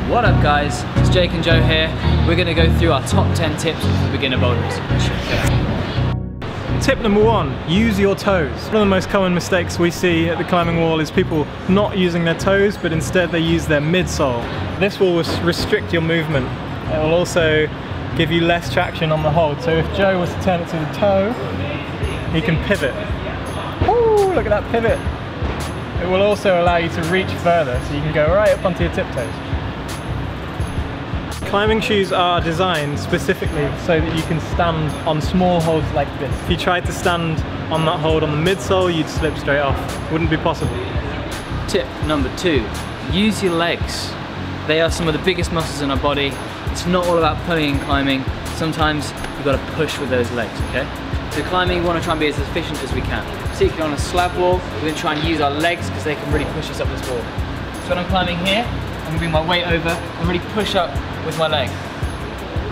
What up guys, it's Jake and Joe here. We're going to go through our top 10 tips for beginner boulders. Tip number 1, use your toes. One of the most common mistakes we see at the climbing wall is people not using their toes, but instead they use their midsole. This will restrict your movement. It will also give you less traction on the hold. So if Joe was to turn it to the toe, he can pivot. Ooh, look at that pivot. It will also allow you to reach further, so you can go right up onto your tiptoes. Climbing shoes are designed specifically so that you can stand on small holds like this. If you tried to stand on that hold on the midsole, you'd slip straight off. Wouldn't be possible. Tip number 2, use your legs. They are some of the biggest muscles in our body. It's not all about pulling and climbing. Sometimes you've got to push with those legs, okay? So climbing, we want to try and be as efficient as we can. Particularly on a slab wall, we're going to try and use our legs because they can really push us up this wall. So when I'm climbing here, I'm going to bring my weight over and really push up with my leg.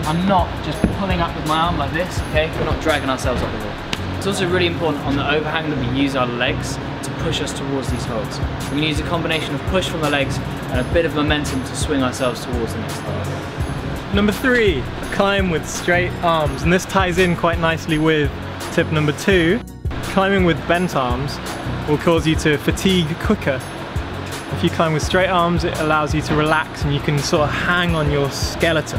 I'm not just pulling up with my arm like this, okay? We're not dragging ourselves up the wall. It's also really important on the overhang that we use our legs to push us towards these holds. We're going to use a combination of push from the legs and a bit of momentum to swing ourselves towards the next hold. Number 3, climb with straight arms. And this ties in quite nicely with tip number 2. Climbing with bent arms will cause you to fatigue quicker. If you climb with straight arms, it allows you to relax and you can sort of hang on your skeleton.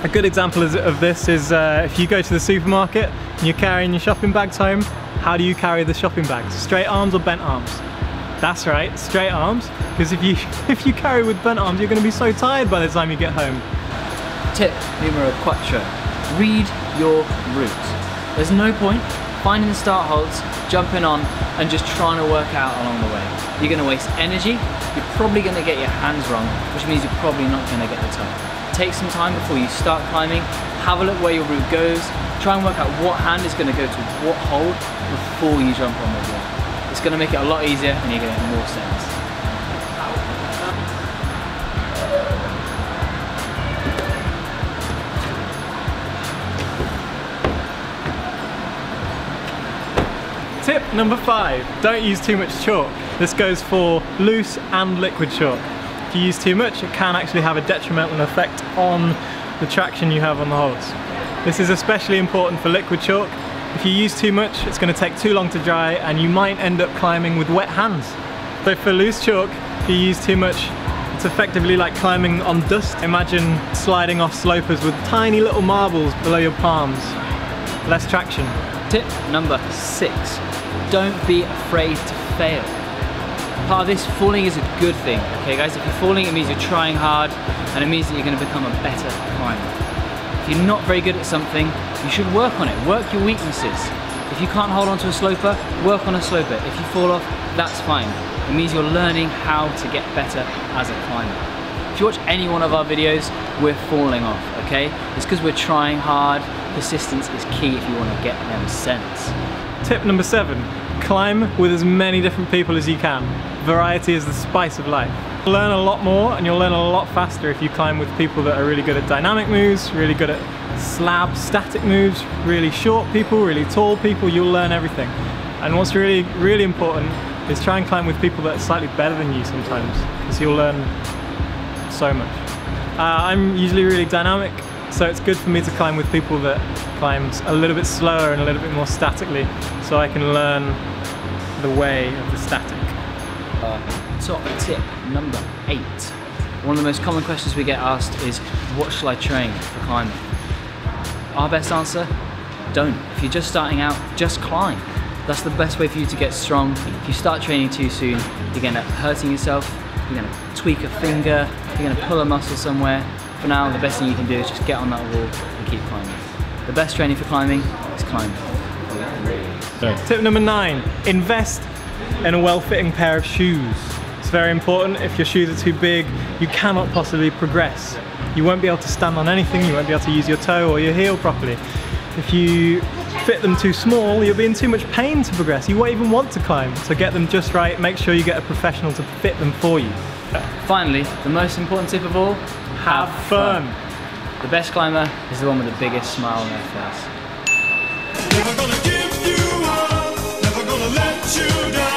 A good example of this is if you go to the supermarket and you're carrying your shopping bags home, how do you carry the shopping bags? Straight arms or bent arms? That's right, straight arms, because if you carry with bent arms, you're going to be so tired by the time you get home. Tip numero 4, read your route. There's no point finding the start holds, jumping on and just trying to work out along the way. You're going to waste energy, you're probably going to get your hands wrong, which means you're probably not going to get the time. Take some time before you start climbing, have a look where your route goes, try and work out what hand is going to go to what hold before you jump on the wall. It's going to make it a lot easier and you're going to get more sense. Tip number 5, don't use too much chalk. This goes for loose and liquid chalk. If you use too much, it can actually have a detrimental effect on the traction you have on the holds. This is especially important for liquid chalk. If you use too much, it's going to take too long to dry and you might end up climbing with wet hands. So for loose chalk, if you use too much, it's effectively like climbing on dust. Imagine sliding off slopers with tiny little marbles below your palms. Less traction. Tip number 6, don't be afraid to fail. Part of this, falling is a good thing, okay guys? If you're falling, it means you're trying hard and it means that you're going to become a better climber. If you're not very good at something, you should work on it, work your weaknesses. If you can't hold on to a sloper, work on a sloper. If you fall off, that's fine. It means you're learning how to get better as a climber. If you watch any one of our videos, we're falling off, okay? It's because we're trying hard. Persistence is key if you want to get them sense. Tip number 7, climb with as many different people as you can. Variety is the spice of life. You'll learn a lot more and you'll learn a lot faster if you climb with people that are really good at dynamic moves, really good at slab static moves, really short people, really tall people. You'll learn everything. And what's really, really important is try and climb with people that are slightly better than you sometimes, because you'll learn so much. I'm usually really dynamic, so it's good for me to climb with people that climbs a little bit slower and a little bit more statically, so I can learn the way of the static. Top tip number 8. One of the most common questions we get asked is, what shall I train for climbing? Our best answer, don't. If you're just starting out, just climb. That's the best way for you to get strong. If you start training too soon, you're going to end up hurting yourself, you're going to tweak a finger, you're going to pull a muscle somewhere. For now, the best thing you can do is just get on that wall and keep climbing. The best training for climbing is climbing. Tip number 9, invest in a well-fitting pair of shoes. It's very important. If your shoes are too big, you cannot possibly progress. You won't be able to stand on anything, you won't be able to use your toe or your heel properly. If you fit them too small, you'll be in too much pain to progress. You won't even want to climb. So get them just right, make sure you get a professional to fit them for you. Finally, the most important tip of all, have fun. The best climber is the one with the biggest smile on their face. Never gonna give you up, never gonna let you down.